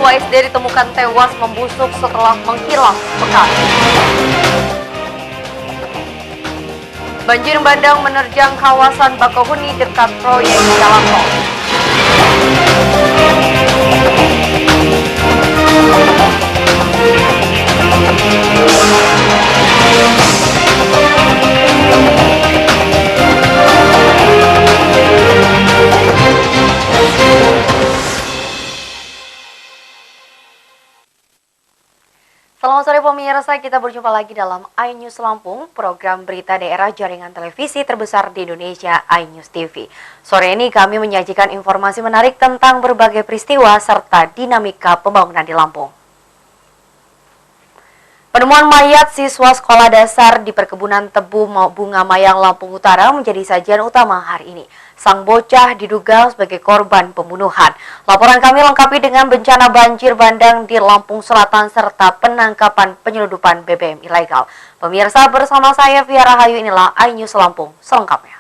Siswa SD ditemukan tewas membusuk setelah menghilang sepekan. Banjir bandang menerjang kawasan Bakauheni dekat proyek jalan tol. Selamat sore pemirsa, kita berjumpa lagi dalam iNews Lampung, program berita daerah jaringan televisi terbesar di Indonesia, iNews TV. Sore ini kami menyajikan informasi menarik tentang berbagai peristiwa serta dinamika pembangunan di Lampung. Penemuan mayat siswa sekolah dasar di perkebunan tebu Bunga Mayang, Lampung Utara menjadi sajian utama hari ini. Sang bocah diduga sebagai korban pembunuhan. Laporan kami lengkapi dengan bencana banjir bandang di Lampung Selatan serta penangkapan penyelundupan BBM ilegal. Pemirsa, bersama saya Via Rahayu, inilah iNews Lampung selengkapnya.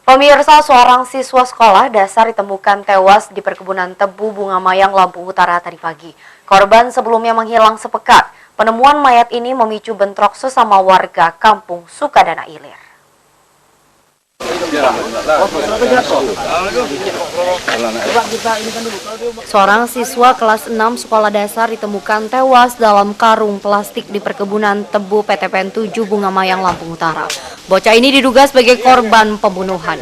Pemirsa, seorang siswa sekolah dasar ditemukan tewas di perkebunan tebu Bunga Mayang, Lampung Utara tadi pagi. Korban sebelumnya menghilang sepekan. Penemuan mayat ini memicu bentrok sesama warga kampung Sukadana Ilir. Seorang siswa kelas 6 sekolah dasar ditemukan tewas dalam karung plastik di perkebunan tebu PTPN 7 Bunga Mayang, Lampung Utara. Bocah ini diduga sebagai korban pembunuhan.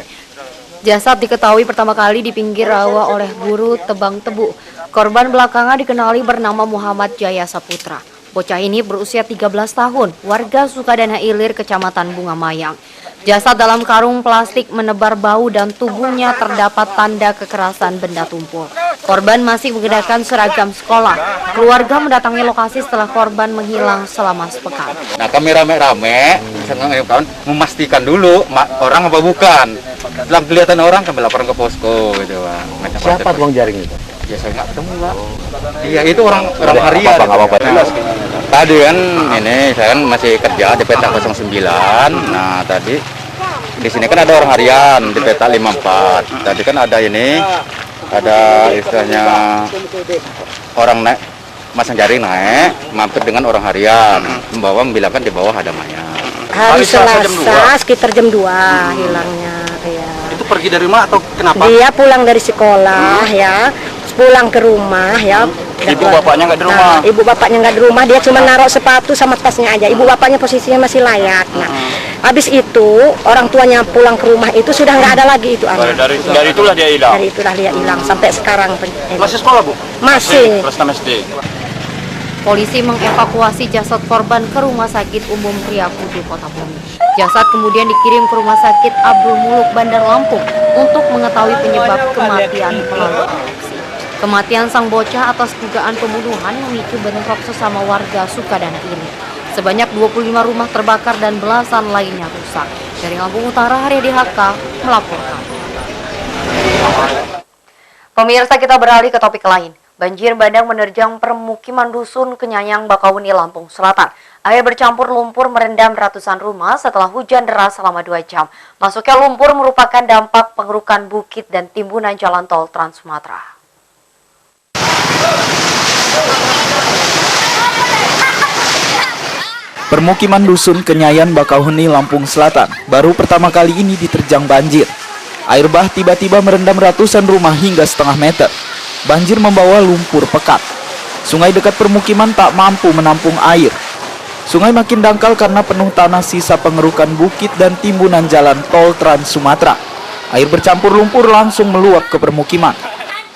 Jasad diketahui pertama kali di pinggir rawa oleh guru tebang tebu. Korban belakangan dikenali bernama Muhammad Jaya Saputra. Bocah ini berusia 13 tahun, warga Sukadana Ilir, Kecamatan Bunga Mayang. Jasad dalam karung plastik menebar bau dan tubuhnya terdapat tanda kekerasan benda tumpul. Korban masih menggunakan seragam sekolah. Keluarga mendatangi lokasi setelah korban menghilang selama sepekan. Nah, kami rame-rame memastikan dulu orang apa bukan. Setelah kelihatan orang kami laporan ke posko gitu, Pak. Siapa tukang jaring itu? Ya saya nggak ketemu, Pak. Iya, itu orang harian. Apa Tadi kan ini saya kan masih kerja di peta 09. Nah, tadi di sini kan ada orang harian di peta 54. Tadi kan ada istilahnya orang naik masang jaring naik mampir dengan orang harian membilangkan di bawah ada mayat. Hari Selasa sekitar jam 2 hilangnya. Ya. Itu pergi dari rumah atau kenapa? Dia pulang dari sekolah ya, pulang ke rumah ya. Ibu bapaknya nggak di rumah. Ibu bapaknya nggak di rumah, dia cuma naruh sepatu sama tasnya aja. Ibu bapaknya posisinya masih layak. Nah, habis itu orang tuanya pulang ke rumah itu sudah nggak ada lagi itu anak. Dari itulah dia hilang. Dari itulah dia hilang sampai sekarang. Masih sekolah, Bu? Masih. Kelas 6 SD. Polisi mengevakuasi jasad korban ke Rumah Sakit Umum Priakudu, Kota Bumi. Jasad kemudian dikirim ke Rumah Sakit Abdul Muluk, Bandar Lampung untuk mengetahui penyebab kematian melalui otopsi. Kematian sang bocah atas dugaan pembunuhan memicu bentrok sesama warga Sukadana ini. Sebanyak 25 rumah terbakar dan belasan lainnya rusak. Dari Lampung Utara, Haryadi Hakka melaporkan. Pemirsa, kita beralih ke topik lain. Banjir bandang menerjang permukiman dusun Kenyanyang, Bakauheni, Lampung Selatan. Air bercampur lumpur merendam ratusan rumah setelah hujan deras selama 2 jam. Masuknya lumpur merupakan dampak pengerukan bukit dan timbunan jalan tol Trans Sumatera. Permukiman dusun Kenyayan, Bakauheni, Lampung Selatan baru pertama kali ini diterjang banjir. Air bah tiba-tiba merendam ratusan rumah hingga setengah meter. Banjir membawa lumpur pekat. Sungai dekat permukiman tak mampu menampung air. Sungai makin dangkal karena penuh tanah sisa pengerukan bukit dan timbunan jalan tol Trans Sumatera. Air bercampur lumpur langsung meluap ke permukiman.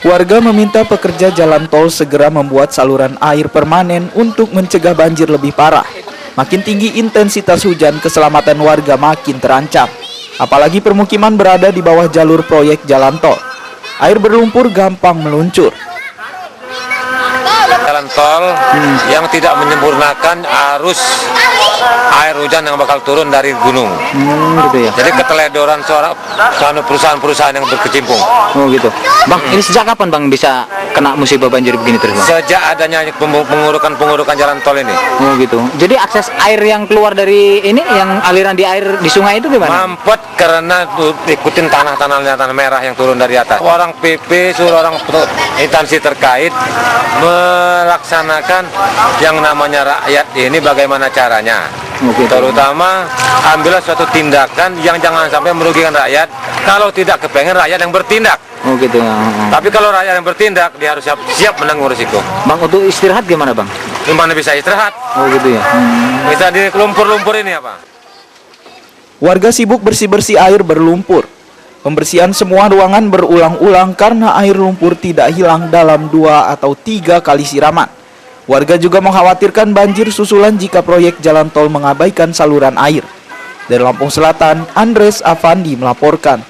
Warga meminta pekerja jalan tol segera membuat saluran air permanen untuk mencegah banjir lebih parah. Makin tinggi intensitas hujan, keselamatan warga makin terancam. Apalagi permukiman berada di bawah jalur proyek jalan tol. Air berlumpur gampang meluncur. Jalan tol yang tidak menyempurnakan arus air hujan yang bakal turun dari gunung. Gitu ya. Jadi keteledoran perusahaan-perusahaan yang berkecimpung. Oh gitu. Bang, ini sejak kapan Bang bisa kena musibah banjir begini terus, Bang? Sejak adanya pengurukan jalan tol ini. Oh gitu. Jadi akses air yang keluar dari ini, yang aliran di air di sungai itu gimana? Mampet karena ikutin tanah merah yang turun dari atas. Orang PP suruh orang instansi terkait melaksanakan yang namanya rakyat ini bagaimana caranya. Gitu. Terutama ambillah suatu tindakan yang jangan sampai merugikan rakyat. Kalau tidak kepengen rakyat yang bertindak. Oh gitu. Tapi kalau rakyat yang bertindak, dia harus siap menanggung risiko. Bang, untuk istirahat gimana Bang? Gimana bisa istirahat? Oh gitu ya. Bisa di lumpur-lumpur ini apa? Warga sibuk bersih-bersih air berlumpur. Pembersihan semua ruangan berulang-ulang karena air lumpur tidak hilang dalam 2 atau 3 kali siraman. Warga juga mengkhawatirkan banjir susulan jika proyek jalan tol mengabaikan saluran air. Dari Lampung Selatan, Andres Afandi melaporkan.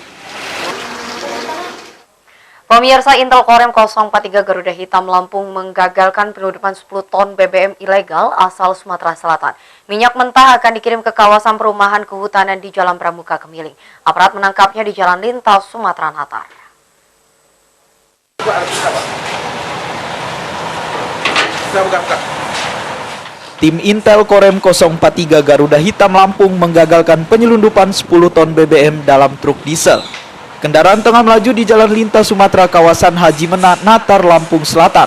Pemirsa, Intel Korem 043 Garuda Hitam Lampung menggagalkan penyelundupan 10 ton BBM ilegal asal Sumatera Selatan. Minyak mentah akan dikirim ke kawasan perumahan kehutanan di Jalan Pramuka Kemiling. Aparat menangkapnya di Jalan Lintas Sumatera Natar. Tim Intel Korem 043 Garuda Hitam Lampung menggagalkan penyelundupan 10 ton BBM dalam truk diesel. Kendaraan tengah melaju di Jalan Lintas Sumatera kawasan Haji Menat, Natar, Lampung Selatan.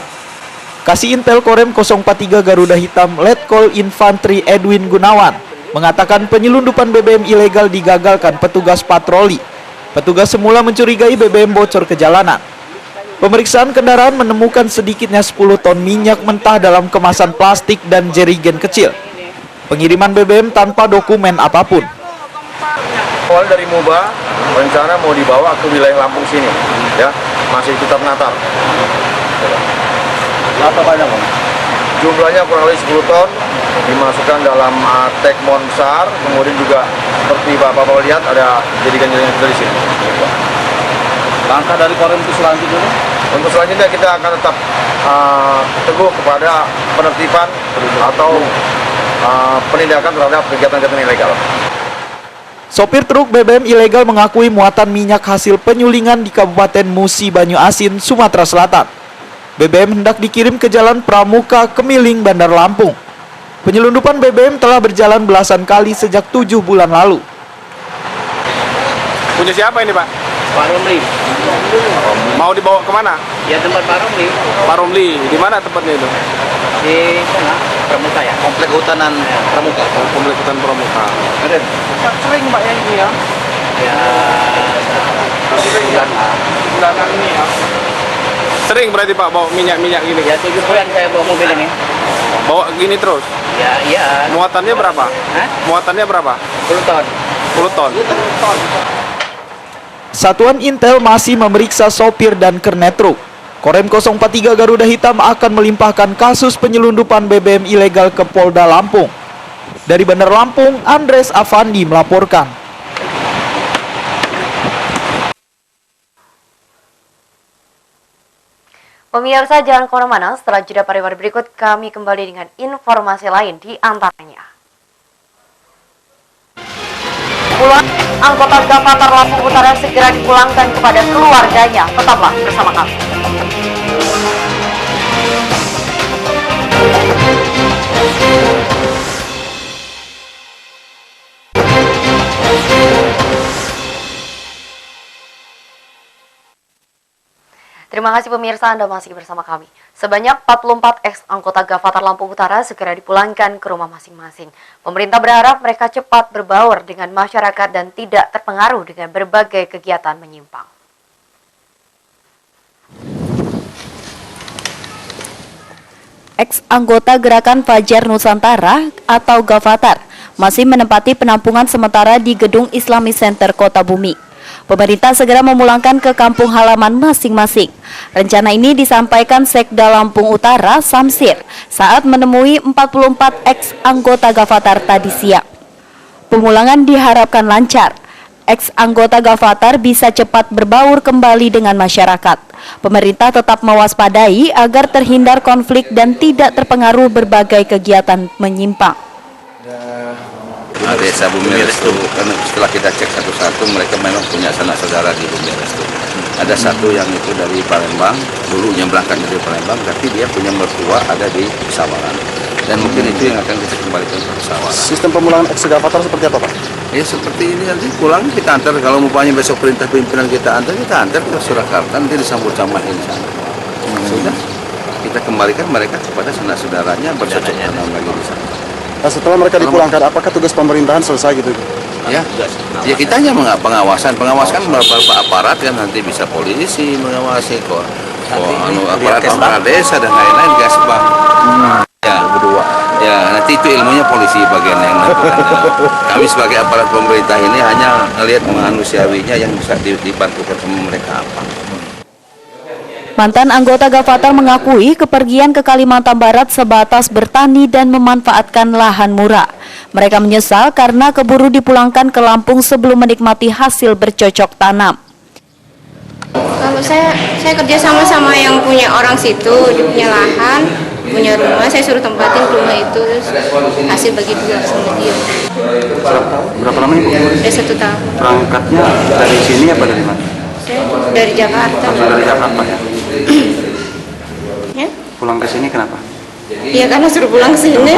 Kasih Intel Korem 043 Garuda Hitam Letkol Infantri Edwin Gunawan mengatakan penyelundupan BBM ilegal digagalkan petugas patroli. Petugas semula mencurigai BBM bocor ke jalanan. Pemeriksaan kendaraan menemukan sedikitnya 10 ton minyak mentah dalam kemasan plastik dan jerigen kecil. Pengiriman BBM tanpa dokumen apapun. Awal dari Muba, rencana mau dibawa ke wilayah Lampung sini, ya, masih sekitar Natar. Berapa banyak, Bang? Jumlahnya kurang lebih 10 ton, dimasukkan dalam tek besar, kemudian juga seperti Bapak lihat ada jerigen-jerigen kecil di sini. Langkah dari Korem itu selanjutnya? Untuk selanjutnya kita akan tetap teguh kepada penertiban atau penindakan terhadap kegiatan-kegiatan ilegal. Sopir truk BBM ilegal mengakui muatan minyak hasil penyulingan di Kabupaten Musi Banyu Asin, Sumatera Selatan. BBM hendak dikirim ke Jalan Pramuka Kemiling, Bandar Lampung. Penyelundupan BBM telah berjalan belasan kali sejak 7 bulan lalu. Punya siapa ini, Pak? Pak Romli. Mau dibawa kemana? Ya tempat Pak Romli. Pak Romli, di mana tempatnya itu? Di sana, Pramuka ya. Komplek Hutanan Pramuka. Komplek Hutan Pramuka. Ada. Sering Pak ya ini ya? Ya, Bulanan ini ya. Sering berarti Pak bawa minyak-minyak gini? ya 7 bulan saya bawa mobil ini. Bawa gini terus? Ya, iya. Muatannya berapa? Hah? Muatannya berapa? 10 ton. 10 ton. Satuan Intel masih memeriksa sopir dan kernet truk. Korem 043 Garuda Hitam akan melimpahkan kasus penyelundupan BBM ilegal ke Polda Lampung. Dari Bandar Lampung, Andres Afandi melaporkan. Pemirsa, jangan kemana-mana, setelah jeda pariwara berikut kami kembali dengan informasi lain di antaranya. Puluhan anggota Gavatar Lampung Utara segera dipulangkan kepada keluarganya. Tetaplah bersama kami. Terima kasih pemirsa, Anda masih bersama kami. Sebanyak 44 ex-anggota Gavatar Lampung Utara segera dipulangkan ke rumah masing-masing. Pemerintah berharap mereka cepat berbaur dengan masyarakat dan tidak terpengaruh dengan berbagai kegiatan menyimpang. Ex-anggota Gerakan Fajar Nusantara atau Gavatar masih menempati penampungan sementara di Gedung Islamic Center Kota Bumi. Pemerintah segera memulangkan ke kampung halaman masing-masing. Rencana ini disampaikan Sekda Lampung Utara Samsir saat menemui 44 ex-anggota Gavatar tadi siang. Pemulangan diharapkan lancar. Ex-anggota Gavatar bisa cepat berbaur kembali dengan masyarakat. Pemerintah tetap mewaspadai agar terhindar konflik dan tidak terpengaruh berbagai kegiatan menyimpang. Desa Bumi Restu, karena setelah kita cek satu-satu mereka memang punya sanak saudara di Bumi Restu. Ada satu yang itu dari Palembang, dulunya berangkat dari Palembang, tapi dia punya mertua ada di Pesawaran. Dan mungkin itu yang akan kita kembalikan ke Pesawaran. Sistem pemulangan ekskavator seperti apa, Pak? Ya seperti ini, nanti pulang kita antar, kalau mupanya besok perintah pimpinan kita antar ke Surakarta, nanti disambut sama di sana. Sudah, kita kembalikan mereka kepada sanak saudaranya bercocok tanam lagi di sana. Nah, setelah mereka dipulangkan, apakah tugas pemerintahan selesai gitu? Ya kita hanya pengawasan beberapa aparat kan, nanti bisa polisi mengawasi kok, aparat desa dan lain-lain Gasbang. Ya berdua. Ya nanti itu ilmunya polisi bagian yang nanti. Kami sebagai aparat pemerintah ini hanya melihat manusiawinya yang bisa dibantukan sama mereka apa. Mantan anggota Gavatar mengakui kepergian ke Kalimantan Barat sebatas bertani dan memanfaatkan lahan murah. Mereka menyesal karena keburu dipulangkan ke Lampung sebelum menikmati hasil bercocok tanam. Kalau saya kerja sama yang punya orang situ, dia punya lahan, punya rumah, saya suruh tempatin rumah itu, terus hasil bagi dua sama dia. Berapa lama Ibu? Udah 1 tahun. Berangkatnya dari sini apa dari mana? Saya dari Jakarta. Dari Jakarta ya? Ya? Pulang ke sini kenapa? Iya karena suruh pulang ke sini.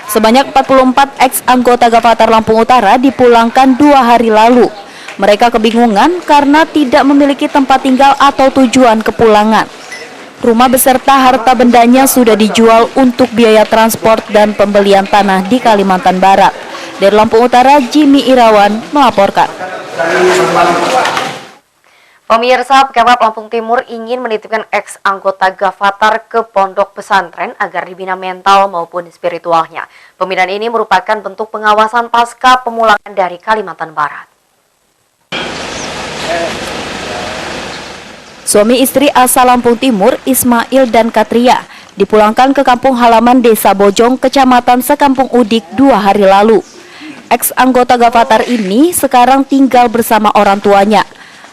Sebanyak 44 ex-anggota Gavatar Lampung Utara dipulangkan 2 hari lalu. Mereka kebingungan karena tidak memiliki tempat tinggal atau tujuan kepulangan. Rumah beserta harta bendanya sudah dijual untuk biaya transport dan pembelian tanah di Kalimantan Barat. Dari Lampung Utara, Jimmy Irawan melaporkan. Pemirsa, Pemkab Lampung Timur ingin menitipkan ex-anggota Gavatar ke pondok pesantren agar dibina mental maupun spiritualnya. Pembinaan ini merupakan bentuk pengawasan pasca pemulangan dari Kalimantan Barat. Suami istri asal Lampung Timur, Ismail dan Katria, dipulangkan ke kampung halaman Desa Bojong, Kecamatan Sekampung Udik 2 hari lalu. Ex-anggota Gavatar ini sekarang tinggal bersama orang tuanya.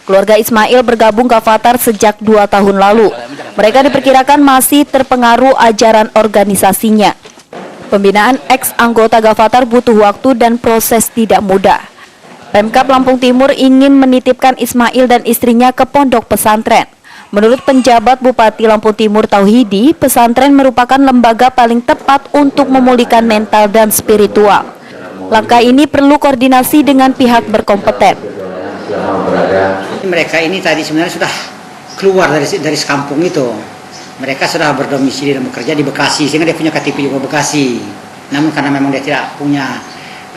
Keluarga Ismail bergabung Gavatar sejak 2 tahun lalu. Mereka diperkirakan masih terpengaruh ajaran organisasinya. Pembinaan ex-anggota Gavatar butuh waktu dan proses tidak mudah. Pemkab Lampung Timur ingin menitipkan Ismail dan istrinya ke pondok pesantren. Menurut penjabat Bupati Lampung Timur Tauhidi, pesantren merupakan lembaga paling tepat untuk memulihkan mental dan spiritual. Langkah ini perlu koordinasi dengan pihak berkompeten. Mereka ini tadi sebenarnya sudah keluar dari sekampung itu. Mereka sudah berdomisili dan bekerja di Bekasi, sehingga dia punya KTP juga Bekasi. Namun karena memang dia tidak punya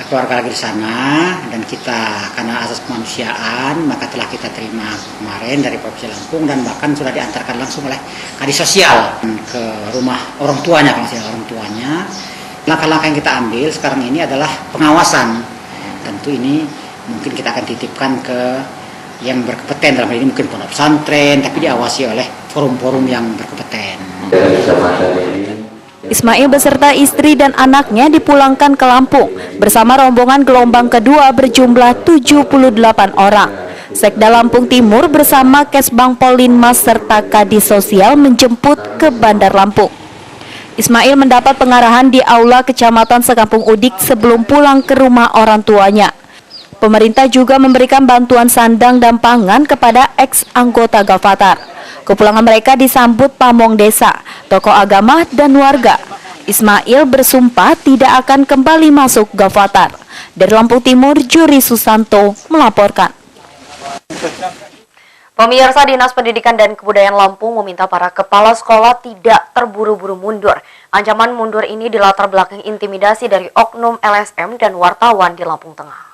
keluarga lagi di sana, dan kita karena asas kemanusiaan maka telah kita terima kemarin dari Provinsi Lampung, dan bahkan sudah diantarkan langsung oleh Kadis Sosial ke rumah orang tuanya, kalau saya orang tuanya. Langkah-langkah yang kita ambil sekarang ini adalah pengawasan. Tentu ini mungkin kita akan titipkan ke yang berkompeten, dalam hal ini mungkin pondok pesantren, tapi diawasi oleh forum-forum yang berkompeten. Ismail beserta istri dan anaknya dipulangkan ke Lampung bersama rombongan gelombang kedua berjumlah 78 orang. Sekda Lampung Timur bersama Kesbang Polinmas serta Kadis Sosial menjemput ke Bandar Lampung. Ismail mendapat pengarahan di aula Kecamatan Sekampung Udik sebelum pulang ke rumah orang tuanya. Pemerintah juga memberikan bantuan sandang dan pangan kepada ex-anggota Gavatar. Kepulangan mereka disambut pamong desa, tokoh agama, dan warga. Ismail bersumpah tidak akan kembali masuk Gavatar. Dari Lampung Timur, Juri Susanto melaporkan. Pemirsa, Dinas Pendidikan dan Kebudayaan Lampung meminta para kepala sekolah tidak terburu-buru mundur. Ancaman mundur ini dilatar belakang intimidasi dari oknum LSM dan wartawan di Lampung Tengah.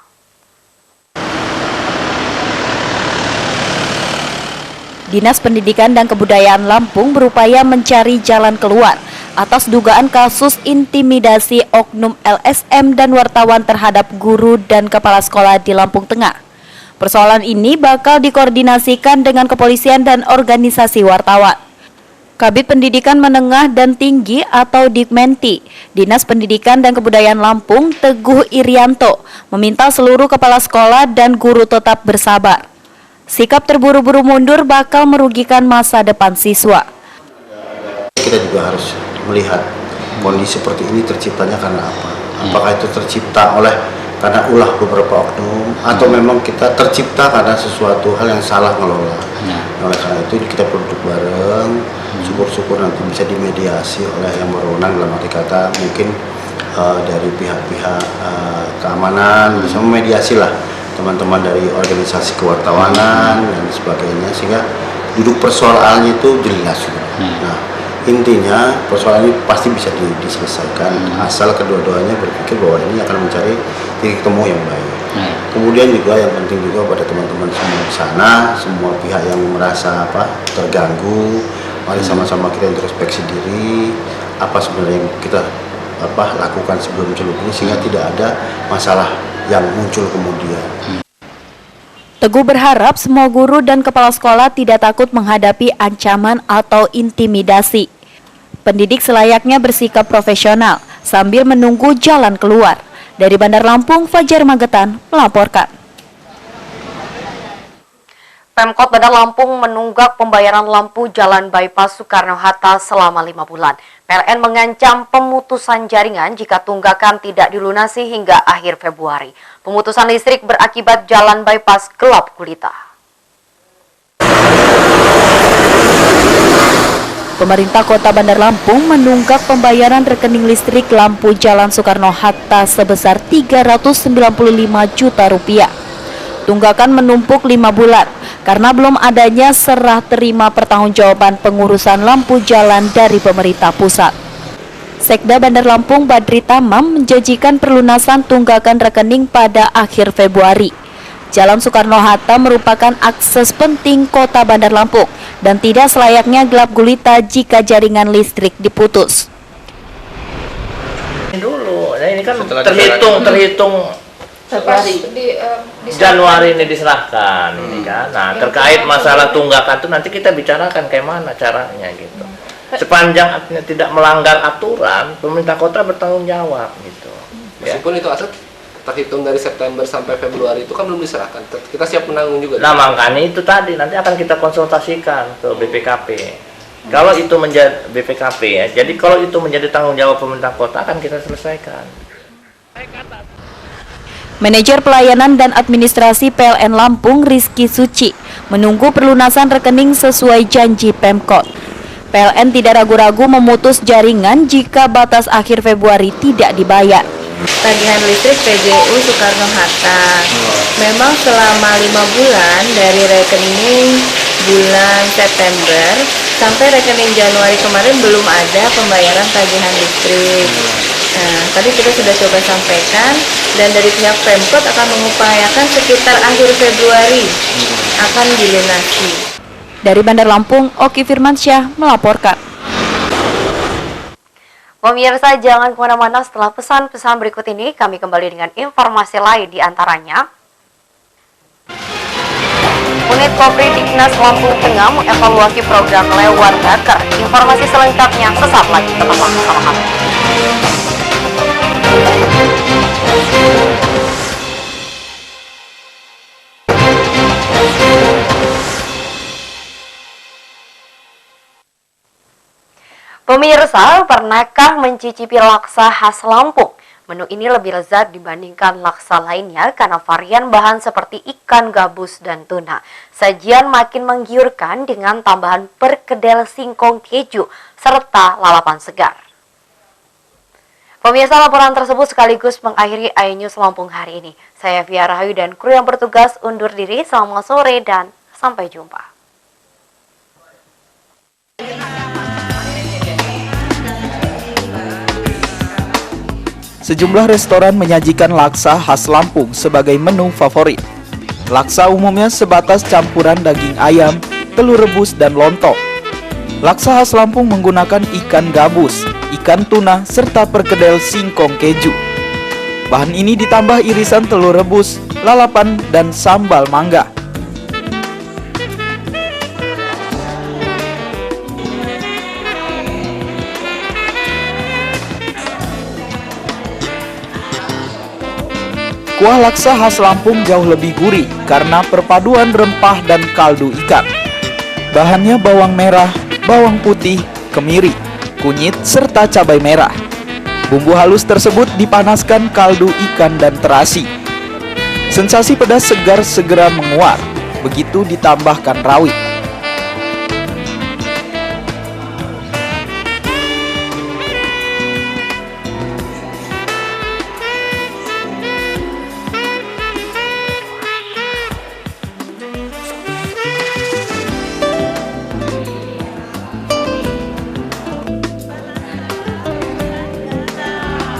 Dinas Pendidikan dan Kebudayaan Lampung berupaya mencari jalan keluar atas dugaan kasus intimidasi oknum LSM dan wartawan terhadap guru dan kepala sekolah di Lampung Tengah. Persoalan ini bakal dikoordinasikan dengan kepolisian dan organisasi wartawan. Kabid Pendidikan Menengah dan Tinggi atau Dikmenti, Dinas Pendidikan dan Kebudayaan Lampung, Teguh Irianto, meminta seluruh kepala sekolah dan guru tetap bersabar. Sikap terburu-buru mundur bakal merugikan masa depan siswa. Kita juga harus melihat kondisi seperti ini terciptanya karena apa? Apakah itu tercipta karena ulah beberapa oknum atau memang kita tercipta karena sesuatu hal yang salah ngelola. Oleh karena itu kita duduk bareng, syukur-syukur nanti bisa dimediasi oleh yang berwenang, dalam arti kata mungkin dari pihak-pihak keamanan bisa memediasi lah teman-teman dari organisasi kewartawanan dan sebagainya, sehingga duduk persoalannya itu jelas. Nah, intinya persoalan ini pasti bisa diselesaikan asal kedua-duanya berpikir bahwa ini akan mencari titik temu yang baik. Kemudian juga yang penting juga pada teman-teman semua di sana, semua pihak yang merasa terganggu, mari sama-sama kita introspeksi diri, apa sebenarnya yang kita lakukan sebelum ini sehingga tidak ada masalah yang muncul kemudian. Teguh berharap semua guru dan kepala sekolah tidak takut menghadapi ancaman atau intimidasi. Pendidik selayaknya bersikap profesional sambil menunggu jalan keluar. Dari Bandar Lampung, Fajar Magetan melaporkan. Pemkot Bandar Lampung menunggak pembayaran lampu Jalan Bypass Soekarno-Hatta selama 5 bulan. PLN mengancam pemutusan jaringan jika tunggakan tidak dilunasi hingga akhir Februari. Pemutusan listrik berakibat jalan bypass gelap gulita. Pemerintah Kota Bandar Lampung menunggak pembayaran rekening listrik lampu Jalan Soekarno-Hatta sebesar Rp395 juta. Tunggakan menumpuk 5 bulan karena belum adanya serah terima pertanggungjawaban pengurusan lampu jalan dari pemerintah pusat. Sekda Bandar Lampung Badri Tamam menjanjikan perlunasan tunggakan rekening pada akhir Februari. Jalan Soekarno-Hatta merupakan akses penting Kota Bandar Lampung dan tidak selayaknya gelap gulita jika jaringan listrik diputus. Dulu, ini kan terhitung Januari ini diserahkan ini kan. Nah, terkait masalah tunggakan itu nanti kita bicarakan kayak mana caranya gitu. Sepanjang tidak melanggar aturan, pemerintah kota bertanggung jawab gitu. Meskipun itu aset terhitung dari September sampai Februari itu kan belum diserahkan. Kita siap menanggung juga. Nah, makanya itu tadi nanti akan kita konsultasikan ke BPKP. Kalau itu menjadi BPKP ya. Jadi kalau itu menjadi tanggung jawab pemerintah kota akan kita selesaikan. Manajer Pelayanan dan Administrasi PLN Lampung Rizky Suci menunggu perlunasan rekening sesuai janji Pemkot. PLN tidak ragu-ragu memutus jaringan jika batas akhir Februari tidak dibayar. Tagihan listrik PGU Soekarno-Hatta memang selama 5 bulan dari rekening bulan September sampai rekening Januari kemarin belum ada pembayaran tagihan listrik. Nah, tadi kita sudah coba sampaikan dan dari pihak Pemkot akan mengupayakan sekitar akhir Februari akan dilunasi. Dari Bandar Lampung, Oki Firmansyah melaporkan. Pemirsa, jangan kemana-mana, setelah pesan-pesan berikut ini kami kembali dengan informasi lain, di antaranya Unit Kopri Diknas Lampung Tengah mengevaluasi program lewat Baker. Informasi selengkapnya sesaat lagi, tetaplah bersama kami. Pemirsa, pernahkah mencicipi laksa khas Lampung? Menu ini lebih lezat dibandingkan laksa lainnya karena varian bahan seperti ikan gabus dan tuna. Sajian makin menggiurkan dengan tambahan perkedel singkong keju serta lalapan segar. Pemirsa, laporan tersebut sekaligus mengakhiri iNews Lampung hari ini. Saya Via Rahayu dan kru yang bertugas undur diri. Selamat sore dan sampai jumpa. Sejumlah restoran menyajikan laksa khas Lampung sebagai menu favorit. Laksa umumnya sebatas campuran daging ayam, telur rebus, dan lontong. Laksa khas Lampung menggunakan ikan gabus, ikan tuna, serta perkedel singkong keju. Bahan ini ditambah irisan telur rebus, lalapan, dan sambal mangga. Kuah laksa khas Lampung jauh lebih gurih karena perpaduan rempah dan kaldu ikan. Bahannya bawang merah, bawang putih, kemiri, kunyit, serta cabai merah. Bumbu halus tersebut dipanaskan kaldu ikan dan terasi. Sensasi pedas segar segera menguat, begitu ditambahkan rawit.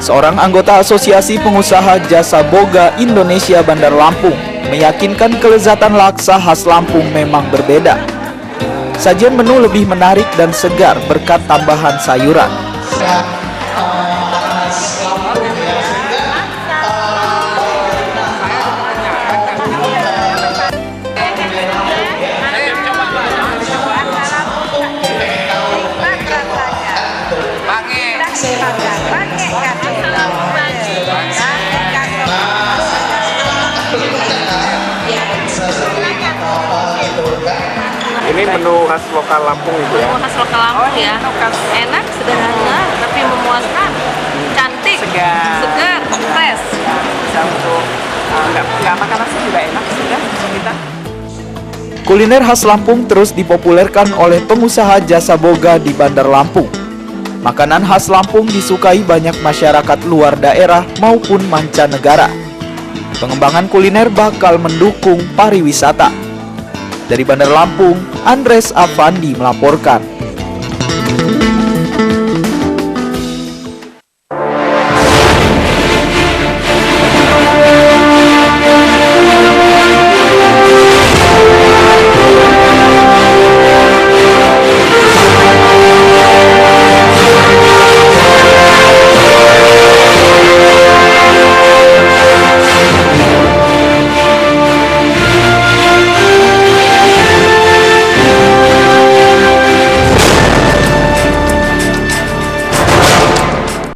Seorang anggota Asosiasi Pengusaha Jasa Boga Indonesia Bandar Lampung meyakinkan kelezatan laksa khas Lampung memang berbeda. Sajian menu lebih menarik dan segar berkat tambahan sayuran. Ini menu khas lokal Lampung itu ya? Menu khas lokal Lampung ya, enak, sederhana, tapi memuaskan, cantik, segar, fresh. Bisa untuk nggak makan nasi juga enak sudah kita. Kuliner khas Lampung terus dipopulerkan oleh pengusaha jasa boga di Bandar Lampung. Makanan khas Lampung disukai banyak masyarakat luar daerah maupun mancanegara. Pengembangan kuliner bakal mendukung pariwisata. Dari Bandar Lampung, Andres Avandi melaporkan.